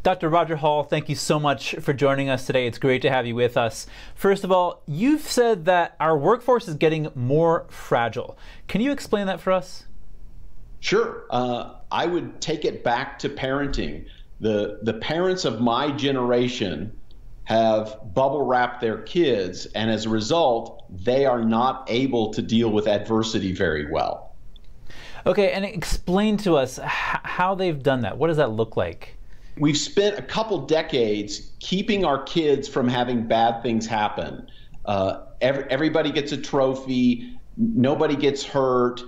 Dr. Roger Hall, thank you so much for joining us today. It's great to have you with us. First of all, you've said that our workforce is getting more fragile. Can you explain that for us? Sure. I would take it back to parenting. The parents of my generation have bubble wrapped their kids, and as a result, they are not able to deal with adversity very well. Okay, and explain to us how they've done that. What does that look like? We've spent a couple decades keeping our kids from having bad things happen. Everybody gets a trophy, nobody gets hurt.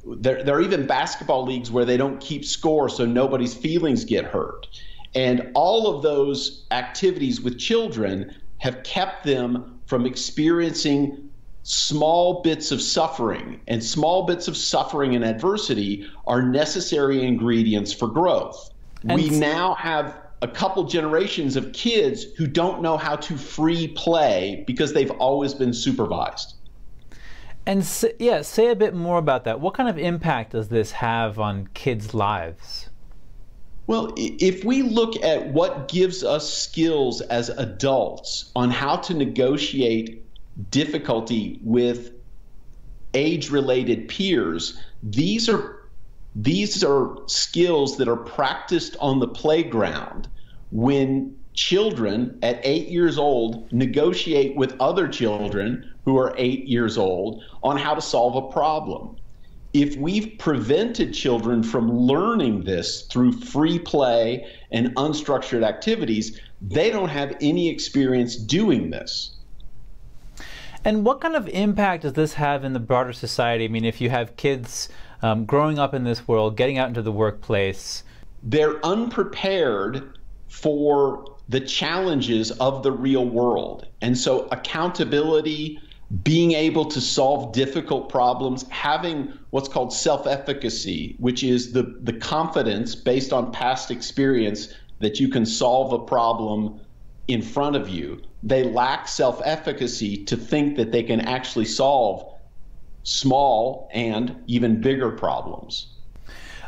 There are even basketball leagues where they don't keep score so nobody's feelings get hurt. And all of those activities with children have kept them from experiencing small bits of suffering. And small bits of suffering and adversity are necessary ingredients for growth. We now have a couple generations of kids who don't know how to free play because they've always been supervised. And yeah, say a bit more about that. What kind of impact does this have on kids' lives? Well, if we look at what gives us skills as adults on how to negotiate difficulty with age-related peers, these are skills that are practiced on the playground when children at 8 years old negotiate with other children who are 8 years old on how to solve a problem. If we've prevented children from learning this through free play and unstructured activities, they don't have any experience doing this. And what kind of impact does this have in the broader society? I mean, if you have kids growing up in this world, getting out into the workplace, they're unprepared for the challenges of the real world. And so accountability, being able to solve difficult problems, having what's called self-efficacy, which is the confidence based on past experience that you can solve a problem in front of you. They lack self-efficacy to think that they can actually solve small and even bigger problems.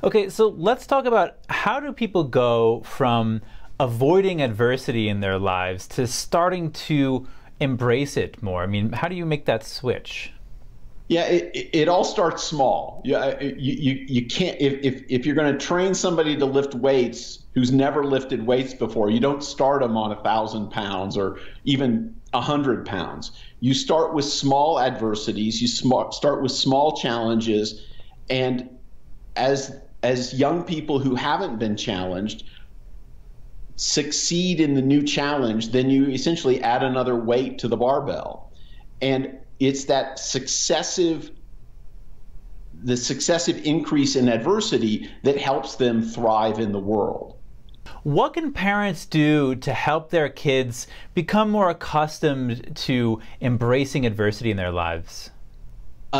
Okay, so let's talk about how do people go from avoiding adversity in their lives to starting to embrace it more? I mean, how do you make that switch? Yeah, it all starts small. You can't, if you're going to train somebody to lift weights who's never lifted weights before, you don't start them on 1,000 pounds or even 100 pounds. You start with small adversities, you start with small challenges, and as young people who haven't been challenged succeed in the new challenge, then you essentially add another weight to the barbell. And it's that successive increase in adversity that helps them thrive in the world. What can parents do to help their kids become more accustomed to embracing adversity in their lives?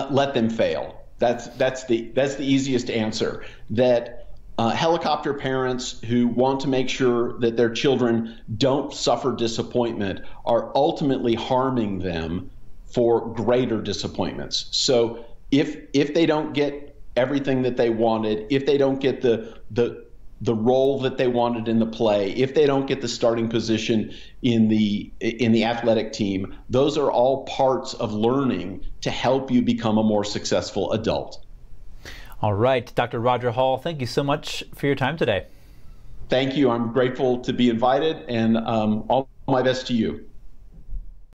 Let them fail. That's the easiest answer. That helicopter parents who want to make sure that their children don't suffer disappointment are ultimately harming them for greater disappointments. So if they don't get everything that they wanted, if they don't get the role that they wanted in the play, if they don't get the starting position in the athletic team, those are all parts of learning to help you become a more successful adult. All right, Dr. Roger Hall, thank you so much for your time today. Thank you. I'm grateful to be invited, and all my best to you.